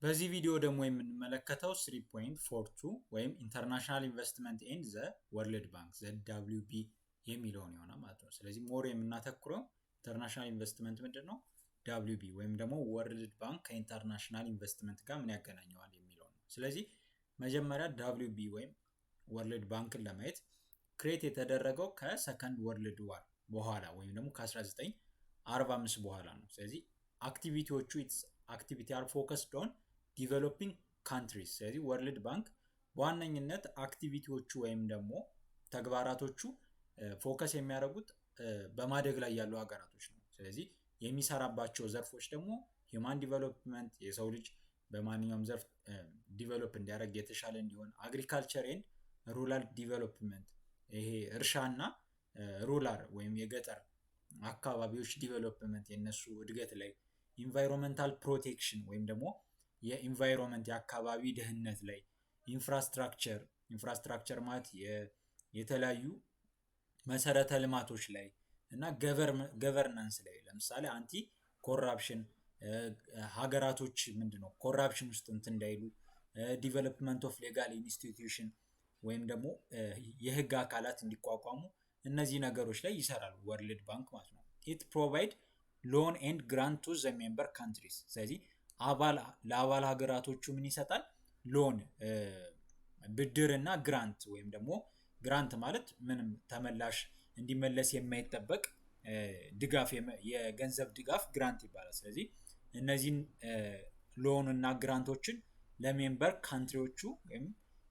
በዚህ ቪዲዮ ደግሞ የምንመለከተው 3.42 ወይም ኢንተርናሽናል ኢንቨስትመንት ኤንድ ዘ ወርልድ ባንክ ZWB የሚለውን ይሆናል ማለት ነው። ስለዚህ ሞር የምናተኩረው ኢንተርናሽናል ኢንቨስትመንት ምንድን ነው፣ WB ወይም ደግሞ ወርልድ ባንክ ከኢንተርናሽናል ኢንቨስትመንት ጋር ምን ያገናኘዋል የሚለው ነው። ስለዚህ መጀመሪያ WB ወይም ወርልድ ባንክን ለማየት ክሬት የተደረገው ከሰከንድ ወርልድ ዋር በኋላ ወይም ደግሞ ከ1945 በኋላ ነው። ስለዚህ አክቲቪቲዎቹ አክቲቪቲ አር ፎከስድ ኦን ዲቨሎፒንግ ካንትሪስ። ስለዚህ ወርልድ ባንክ በዋነኝነት አክቲቪቲዎቹ ወይም ደግሞ ተግባራቶቹ ፎከስ የሚያደርጉት በማደግ ላይ ያሉ ሀገራቶች ነው። ስለዚህ የሚሰራባቸው ዘርፎች ደግሞ ሂውማን ዲቨሎፕመንት፣ የሰው ልጅ በማንኛውም ዘርፍ ዲቨሎፕ እንዲያደርግ የተሻለ እንዲሆን፣ አግሪካልቸር ኤንድ ሩራል ዲቨሎፕመንት፣ ይሄ እርሻና ሩራል ወይም የገጠር አካባቢዎች ዲቨሎፕመንት የነሱ እድገት ላይ፣ ኢንቫይሮንመንታል ፕሮቴክሽን ወይም ደግሞ የኢንቫይሮንመንት የአካባቢ ደህንነት ላይ፣ ኢንፍራስትራክቸር ማለት የተለያዩ መሰረተ ልማቶች ላይ እና ገቨርናንስ ላይ፣ ለምሳሌ አንቲ ኮራፕሽን ሀገራቶች ምንድነው ኮራፕሽን ውስጥ እንትን እንዳይሉ፣ ዲቨሎፕመንት ኦፍ ሌጋል ኢንስቲትዩሽን ወይም ደግሞ የህግ አካላት እንዲቋቋሙ፣ እነዚህ ነገሮች ላይ ይሰራል ወርልድ ባንክ ማለት ነው። ኢት ፕሮቫይድ ሎን ኤንድ ግራንት ቱ ዘ ሜምበር ካንትሪስ። ስለዚህ ለአባል ሀገራቶቹ ምን ይሰጣል? ሎን ብድር እና ግራንት ወይም ደግሞ ግራንት ማለት ምንም ተመላሽ እንዲመለስ የማይጠበቅ ድጋፍ፣ የገንዘብ ድጋፍ ግራንት ይባላል። ስለዚህ እነዚህን ሎን እና ግራንቶችን ለሜምበር ካንትሪዎቹ ወይም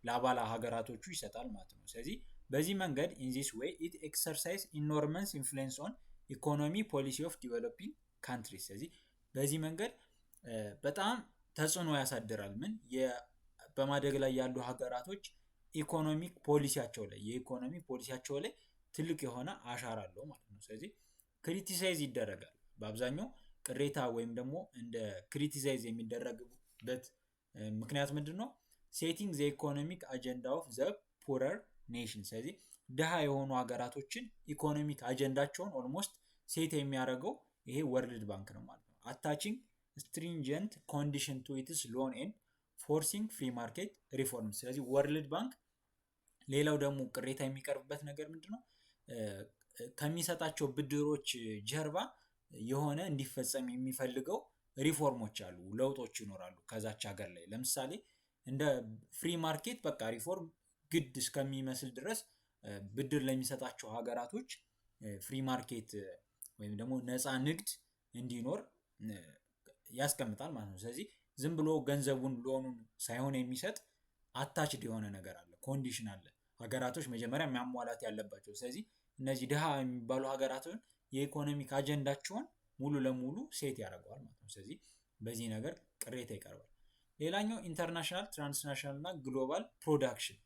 ለአባል ሀገራቶቹ ይሰጣል ማለት ነው። ስለዚህ በዚህ መንገድ ኢን ዚስ ዌይ ኢት ኤክሰርሳይዝ ኢኖርመስ ኢንፍሉዌንስ ኦን ኢኮኖሚ ፖሊሲ ኦፍ ዲቨሎፒንግ ካንትሪስ። ስለዚህ በዚህ መንገድ በጣም ተጽዕኖ ያሳድራል። ምን በማደግ ላይ ያሉ ሀገራቶች ኢኮኖሚክ ፖሊሲያቸው ላይ የኢኮኖሚ ፖሊሲያቸው ላይ ትልቅ የሆነ አሻራ አለው ማለት ነው። ስለዚህ ክሪቲሳይዝ ይደረጋል። በአብዛኛው ቅሬታ ወይም ደግሞ እንደ ክሪቲሳይዝ የሚደረግበት ምክንያት ምንድን ነው? ሴቲንግ ዘ ኢኮኖሚክ አጀንዳ ኦፍ ዘ ፑረር ኔሽን። ስለዚህ ድሃ የሆኑ ሀገራቶችን ኢኮኖሚክ አጀንዳቸውን ኦልሞስት ሴት የሚያደርገው ይሄ ወርልድ ባንክ ነው ማለት ነው። አታቺንግ ስትሪንጀንት ኮንዲሽን ቱ ኢትስ ሎን ኤንድ ፎርሲንግ ፍሪ ማርኬት ሪፎርም። ስለዚህ ወርልድ ባንክ ሌላው ደግሞ ቅሬታ የሚቀርብበት ነገር ምንድነው? ከሚሰጣቸው ብድሮች ጀርባ የሆነ እንዲፈጸም የሚፈልገው ሪፎርሞች አሉ፣ ለውጦች ይኖራሉ ከዛች ሀገር ላይ። ለምሳሌ እንደ ፍሪ ማርኬት በቃ ሪፎርም ግድ እስከሚመስል ድረስ ብድር ለሚሰጣቸው ሀገራቶች ፍሪ ማርኬት ወይም ደግሞ ነፃ ንግድ እንዲኖር ያስቀምጣል ማለት ነው። ስለዚህ ዝም ብሎ ገንዘቡን ሎኑን ሳይሆን የሚሰጥ አታችድ የሆነ ነገር አለ፣ ኮንዲሽን አለ ሀገራቶች መጀመሪያ የሚያሟላት ያለባቸው። ስለዚህ እነዚህ ድሃ የሚባሉ ሀገራትን የኢኮኖሚክ አጀንዳቸውን ሙሉ ለሙሉ ሴት ያደርገዋል ማለት ነው። ስለዚህ በዚህ ነገር ቅሬታ ይቀርባል። ሌላኛው ኢንተርናሽናል ትራንስናሽናል እና ግሎባል ፕሮዳክሽን።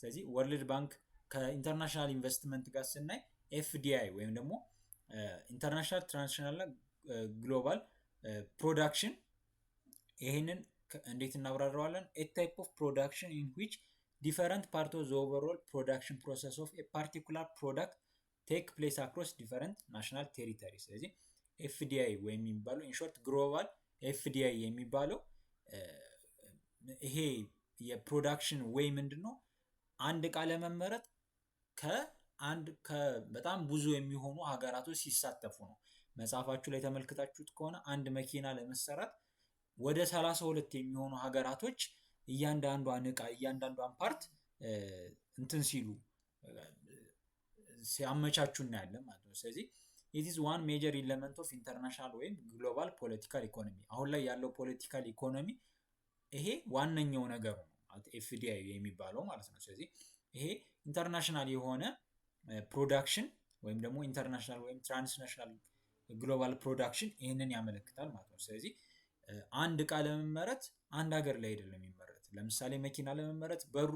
ስለዚህ ወርልድ ባንክ ከኢንተርናሽናል ኢንቨስትመንት ጋር ስናይ ኤፍዲአይ ወይም ደግሞ ኢንተርናሽናል ትራንስናሽናል እና ግሎባል ፕሮዳክሽን፣ ይህንን እንዴት እናብራረዋለን? ኤ ታይፕ ኦፍ ፕሮዳክሽን ኢን ዊች ዲፈረንት ፓርት ኦፍ ዘ ኦቨርኦል ፕሮዳክሽን ፕሮሰስ ኦፍ ኤ ፓርቲኩላር ፕሮዳክት ቴክ ፕሌስ አክሮስ ዲፈረንት ናሽናል ቴሪተሪ። ስለዚህ ኤፍዲአይ ወይም የሚባለው ኢንሾርት ግሎባል ኤፍዲአይ የሚባለው ይሄ የፕሮዳክሽን ወይ ምንድን ነው? አንድ እቃ ለመመረት በጣም ብዙ የሚሆኑ ሀገራቶች ሲሳተፉ ነው። መጽሐፋችሁ ላይ ተመልክታችሁት ከሆነ አንድ መኪና ለመሰራት ወደ 32 የሚሆኑ ሀገራቶች እያንዳንዷን እቃ እያንዳንዷን ፓርት እንትን ሲሉ ሲያመቻቹ እናያለን ማለት ነው። ስለዚህ it is one major element of international ወይም ግሎባል ፖለቲካል ኢኮኖሚ። አሁን ላይ ያለው ፖለቲካል ኢኮኖሚ ይሄ ዋነኛው ነገሩ ነው ማለት ኤፍዲአይ የሚባለው ማለት ነው። ስለዚህ ይሄ ኢንተርናሽናል የሆነ ፕሮዳክሽን ወይም ደግሞ ኢንተርናሽናል ወይም ትራንስናሽናል ግሎባል ፕሮዳክሽን ይህንን ያመለክታል ማለት ነው። ስለዚህ አንድ እቃ ለመመረት አንድ ሀገር ላይ አይደለም የሚመረት። ለምሳሌ መኪና ለመመረት በሩ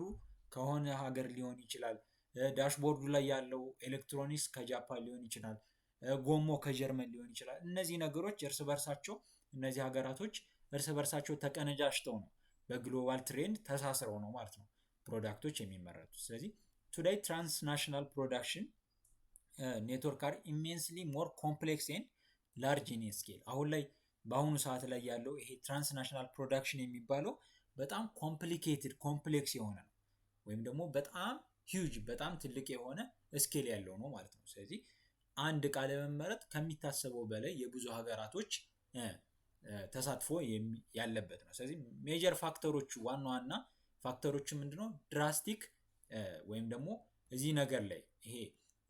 ከሆነ ሀገር ሊሆን ይችላል፣ ዳሽቦርዱ ላይ ያለው ኤሌክትሮኒክስ ከጃፓን ሊሆን ይችላል፣ ጎሞ ከጀርመን ሊሆን ይችላል። እነዚህ ነገሮች እርስ በርሳቸው እነዚህ ሀገራቶች እርስ በርሳቸው ተቀነጃጅተው ነው በግሎባል ትሬንድ ተሳስረው ነው ማለት ነው ፕሮዳክቶች የሚመረቱት። ስለዚህ ቱዴይ ትራንስናሽናል ፕሮዳክሽን ኔትወርክ አር ኢሜንስሊ ሞር ኮምፕሌክስ ኤንድ ላርጅ ኢን ስኬል። አሁን ላይ በአሁኑ ሰዓት ላይ ያለው ይሄ ትራንስናሽናል ፕሮዳክሽን የሚባለው በጣም ኮምፕሌክስ የሆነ ነው፣ ወይም ደግሞ በጣም ሂውጅ በጣም ትልቅ የሆነ ስኬል ያለው ነው ማለት ነው። ስለዚህ አንድ እቃ ለመመረት ከሚታሰበው በላይ የብዙ ሀገራቶች ተሳትፎ ያለበት ነው። ስለዚህ ሜጀር ፋክተሮቹ ዋና ዋና ፋክተሮቹ ምንድነው? ድራስቲክ ወይም ደግሞ እዚህ ነገር ላይ ይሄ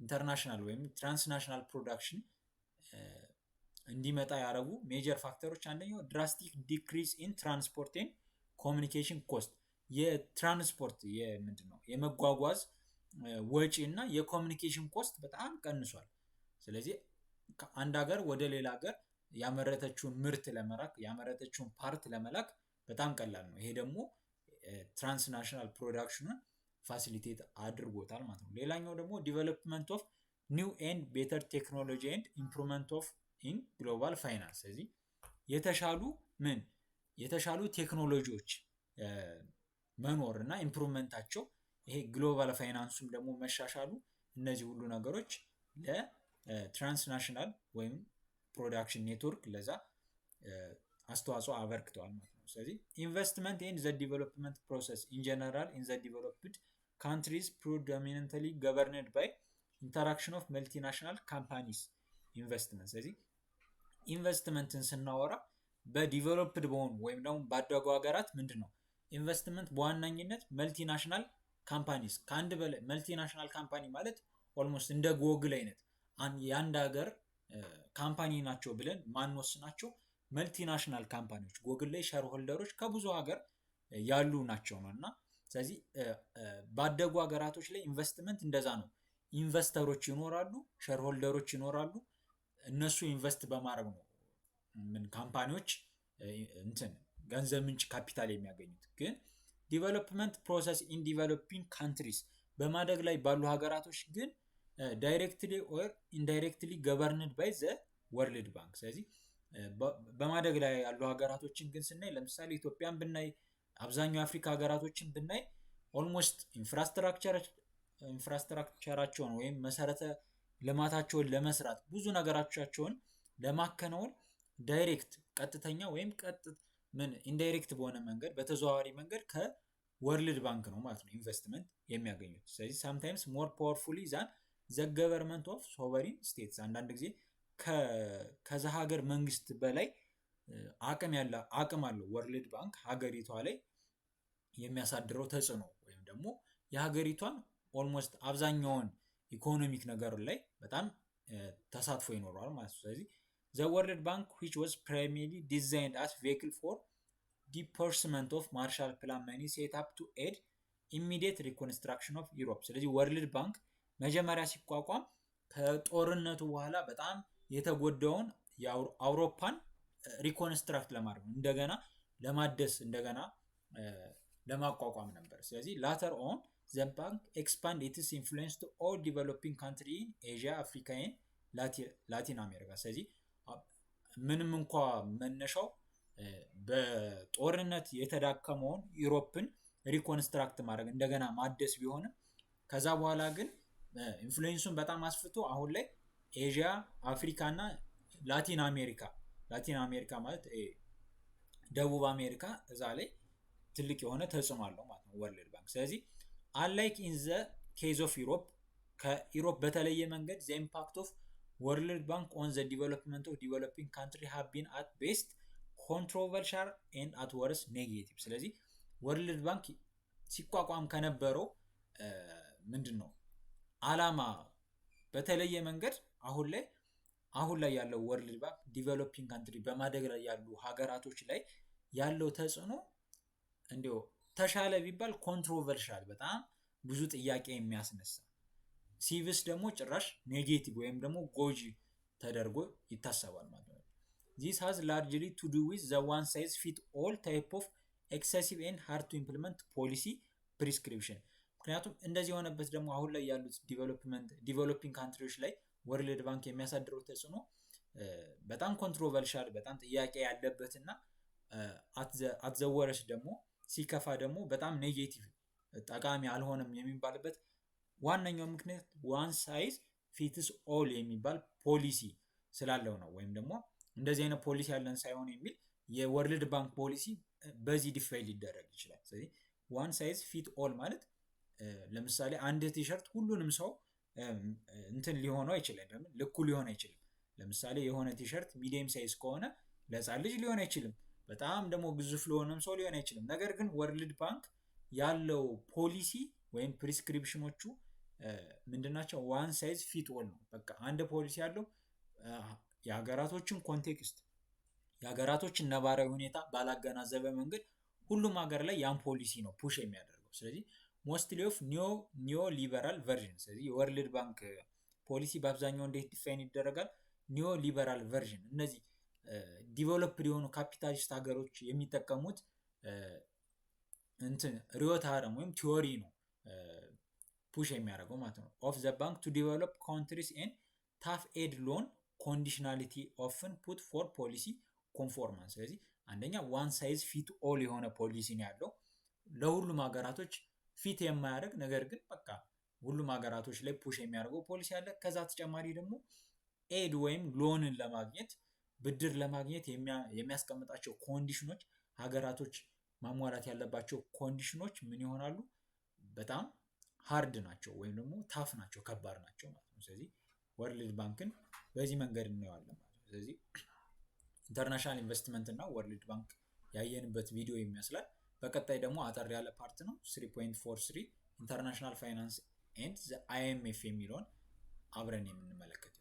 ኢንተርናሽናል ወይም ትራንስናሽናል ፕሮዳክሽን እንዲመጣ ያደረጉ ሜጀር ፋክተሮች አንደኛው ድራስቲክ ዲክሪዝ ኢን ትራንስፖርት ኤንድ ኮሚኒኬሽን ኮስት፣ የትራንስፖርት ምንድነው የመጓጓዝ ወጪ እና የኮሚኒኬሽን ኮስት በጣም ቀንሷል። ስለዚህ ከአንድ ሀገር ወደ ሌላ ሀገር ያመረተችውን ምርት ለመላክ ያመረተችውን ፓርት ለመላክ በጣም ቀላል ነው። ይሄ ደግሞ ትራንስናሽናል ፕሮዳክሽኑን ፋሲሊቴት አድርጎታል ማለት ነው። ሌላኛው ደግሞ ዲቨሎፕመንት ኦፍ ኒው ኤንድ ቤተር ቴክኖሎጂ ኤንድ ኢምፕሩቭመንት ኦፍ ኢን ግሎባል ፋይናንስ። ስለዚህ የተሻሉ ቴክኖሎጂዎች መኖር እና ኢምፕሩቭመንታቸው ይሄ ግሎባል ፋይናንሱም ደግሞ መሻሻሉ፣ እነዚህ ሁሉ ነገሮች ለትራንስናሽናል ወይም ፕሮዳክሽን ኔትወርክ ለዛ አስተዋጽኦ አበርክተዋል ማለት ነው። ስለዚህ ኢንቨስትመንት ኤንድ ዘ ዲቨሎፕመንት ፕሮሰስ ኢን ጀነራል ኢን ዘ ዲቨሎፕድ ካንትሪዝ ፕሪዶሚናንትሊ ገቨርንድ ባይ ኢንተራክሽን ኦፍ መልቲናሽናል ካምፓኒስ ኢንቨስትመንት። ስለዚህ ኢንቨስትመንትን ስናወራ በዲቨሎፕድ በሆኑ ወይም ደግሞ ባደጉ ሀገራት ምንድን ነው ኢንቨስትመንት በዋነኝነት መልቲናሽናል ካምፓኒስ ከአንድ በላይ መልቲናሽናል ካምፓኒ ማለት ኦልሞስት እንደ ጎግል አይነት የአንድ ሀገር ካምፓኒ ናቸው ብለን ማንወስናቸው መልቲናሽናል ካምፓኒዎች ጎግል ላይ ሼር ሆልደሮች ከብዙ ሀገር ያሉ ናቸው ነው። እና ስለዚህ ባደጉ ሀገራቶች ላይ ኢንቨስትመንት እንደዛ ነው። ኢንቨስተሮች ይኖራሉ፣ ሼር ሆልደሮች ይኖራሉ። እነሱ ኢንቨስት በማድረግ ነው ካምፓኒዎች ገንዘብ ምንጭ ካፒታል የሚያገኙት። ግን ዲቨሎፕመንት ፕሮሰስ ኢን ዲቨሎፒንግ ካንትሪስ በማደግ ላይ ባሉ ሀገራቶች ግን ዳይሬክትሊ ኦር ኢንዳይሬክትሊ ገቨርንድ ባይ ዘ ወርልድ ባንክ። ስለዚህ በማደግ ላይ ያሉ ሀገራቶችን ግን ስናይ ለምሳሌ ኢትዮጵያን ብናይ፣ አብዛኛው የአፍሪካ ሀገራቶችን ብናይ ኦልሞስት ኢንፍራስትራክቸራቸውን ወይም መሰረተ ልማታቸውን ለመስራት ብዙ ነገራቸውን ለማከናወን ዳይሬክት ቀጥተኛ ወይም ኢንዳይሬክት በሆነ መንገድ በተዘዋዋሪ መንገድ ከወርልድ ባንክ ነው ማለት ነው ኢንቨስትመንት የሚያገኙት። ስለዚህ ሳምታይምስ ሞር ፓወርፉሊ ዛን ዘ ገቨርንመንት ኦፍ ሶቨሪን ስቴትስ፣ አንዳንድ ጊዜ ከዛ ሀገር መንግስት በላይ አቅም አለው ወርልድ ባንክ ሀገሪቷ ላይ የሚያሳድረው ተጽዕኖ ወይም ደግሞ የሀገሪቷን ኦልሞስት አብዛኛውን ኢኮኖሚክ ነገር ላይ በጣም ተሳትፎ ይኖረዋል ማለት ነው። ስለዚህ the World Bank which was primarily designed as vehicle for disbursement of Marshall Plan money set up to aid immediate reconstruction of Europe። ስለዚህ ወርልድ ባንክ መጀመሪያ ሲቋቋም ከጦርነቱ በኋላ በጣም የተጎዳውን የአውሮፓን ሪኮንስትራክት ለማድረግ እንደገና ለማደስ እንደገና ለማቋቋም ነበር። ስለዚህ later on the bank expand its influence to all developing countries in Asia, Africa and Latin America። ስለዚህ ምንም እንኳ መነሻው በጦርነት የተዳከመውን ዩሮፕን ሪኮንስትራክት ማድረግ እንደገና ማደስ ቢሆንም ከዛ በኋላ ግን ኢንፍሉዌንሱን በጣም አስፍቶ አሁን ላይ ኤዥያ፣ አፍሪካ እና ላቲን አሜሪካ ማለት ደቡብ አሜሪካ እዛ ላይ ትልቅ የሆነ ተጽዕኖ አለው ማለት ነው ወርልድ ባንክ። ስለዚህ አንላይክ ኢን ዘ ኬዝ ኦፍ ዩሮፕ ከዩሮፕ በተለየ መንገድ ዘ ኢምፓክት ኦፍ ወርልድ ባንክ ኦን ዘ ዲቨሎፕመንት ኦፍ ዲቨሎፒንግ ካንትሪ ሃቭ ቢን አት ቤስት ኮንትሮቨርሻል ኤንድ አት ወርስ ኔጌቲቭ። ስለዚህ ወርልድ ባንክ ሲቋቋም ከነበረው ምንድን ነው አላማ በተለየ መንገድ አሁን ላይ ያለው ወርልድ ባንክ ዲቨሎፒንግ ካንትሪ በማደግ ላይ ያሉ ሀገራቶች ላይ ያለው ተጽዕኖ እንዲሁ ተሻለ ቢባል ኮንትሮቨርሻል በጣም ብዙ ጥያቄ የሚያስነሳ ሲቪስ ደግሞ ጭራሽ ኔጌቲቭ ወይም ደግሞ ጎጂ ተደርጎ ይታሰባል ማለት ነው። This has largely to do with the one size fit all type of excessive and hard to implement policy prescription። ምክንያቱም እንደዚህ የሆነበት ደግሞ አሁን ላይ ያሉት ዲቨሎፒንግ ካንትሪዎች ላይ ወርልድ ባንክ የሚያሳድረው ተጽዕኖ በጣም ኮንትሮቨርሻል በጣም ጥያቄ ያለበትና አትዘወረሽ ደግሞ ሲከፋ ደግሞ በጣም ኔጌቲቭ ጠቃሚ አልሆነም የሚባልበት ዋነኛው ምክንያት ዋን ሳይዝ ፊትስ ኦል የሚባል ፖሊሲ ስላለው ነው። ወይም ደግሞ እንደዚህ አይነት ፖሊሲ ያለን ሳይሆን የሚል የወርልድ ባንክ ፖሊሲ በዚህ ዲፋይን ሊደረግ ይችላል። ስለዚህ ዋን ሳይዝ ፊት ኦል ማለት ለምሳሌ አንድ ቲሸርት ሁሉንም ሰው እንትን ሊሆነው አይችልም፣ ልኩ ሊሆን አይችልም። ለምሳሌ የሆነ ቲሸርት ሚዲየም ሳይዝ ከሆነ ለህፃን ልጅ ሊሆን አይችልም፣ በጣም ደግሞ ግዙፍ ለሆነም ሰው ሊሆን አይችልም። ነገር ግን ወርልድ ባንክ ያለው ፖሊሲ ወይም ፕሪስክሪፕሽኖቹ ምንድናቸው? ዋን ሳይዝ ፊት ኦል ነው። በቃ አንድ ፖሊሲ ያለው የሀገራቶችን ኮንቴክስት የሀገራቶችን ነባራዊ ሁኔታ ባላገናዘበ መንገድ ሁሉም ሀገር ላይ ያን ፖሊሲ ነው ፑሽ የሚያደርገው። ስለዚህ ሞስትሊ ኦፍ ኒዮ ሊበራል ቨርዥን። ስለዚህ የወርልድ ባንክ ፖሊሲ በአብዛኛው እንዴት ዲፋይን ይደረጋል? ኒዮ ሊበራል ቨርዥን። እነዚህ ዲቨሎፕድ የሆኑ ካፒታሊስት ሀገሮች የሚጠቀሙት እንትን ርዕዮተ ዓለም ወይም ቲዎሪ ነው ፑሽ የሚያደርገው ማለት ነው። ኦፍ ዘ ባንክ ቱ ዲቨሎፕ ካንትሪስ ኤንድ ታፍ ኤድ ሎን ኮንዲሽናሊቲ ኦፍን ፑት ፎር ፖሊሲ ኮንፎርማንስ። ስለዚህ አንደኛ ዋን ሳይዝ ፊት ኦል የሆነ ፖሊሲ ነው ያለው ለሁሉም ሀገራቶች ፊት የማያደርግ ነገር ግን በቃ ሁሉም ሀገራቶች ላይ ፑሽ የሚያደርገው ፖሊሲ አለ። ከዛ ተጨማሪ ደግሞ ኤድ ወይም ሎንን ለማግኘት ብድር ለማግኘት የሚያስቀምጣቸው ኮንዲሽኖች ሀገራቶች ማሟላት ያለባቸው ኮንዲሽኖች ምን ይሆናሉ? በጣም ሃርድ ናቸው ወይም ደግሞ ታፍ ናቸው፣ ከባድ ናቸው ማለት ነው። ስለዚህ ወርልድ ባንክን በዚህ መንገድ እናየዋለን ማለት ነው። ስለዚህ ኢንተርናሽናል ኢንቨስትመንት እና ወርልድ ባንክ ያየንበት ቪዲዮ ይመስላል። በቀጣይ ደግሞ አጠር ያለ ፓርት ነው 3.43 ኢንተርናሽናል ፋይናንስ ኤንድ አይኤምኤፍ የሚለውን አብረን የምንመለከት